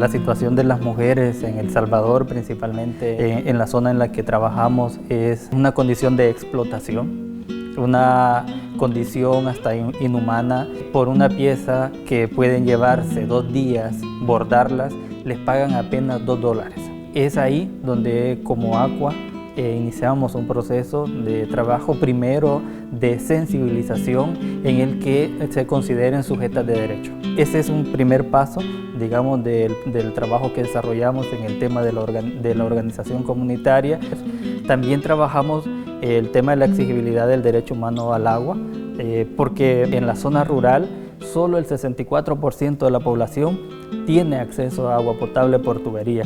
La situación de las mujeres en El Salvador, principalmente en la zona en la que trabajamos, es una condición de explotación, una condición hasta inhumana. Por una pieza que pueden llevarse 2 días, bordarlas, les pagan apenas $2. Es ahí donde como ACUA iniciamos un proceso de trabajo primero de sensibilización en el que se consideren sujetas de derecho. Ese es un primer paso, digamos, del trabajo que desarrollamos en el tema de la organización comunitaria. También trabajamos el tema de la exigibilidad del derecho humano al agua, porque en la zona rural solo el 64% de la población tiene acceso a agua potable por tubería.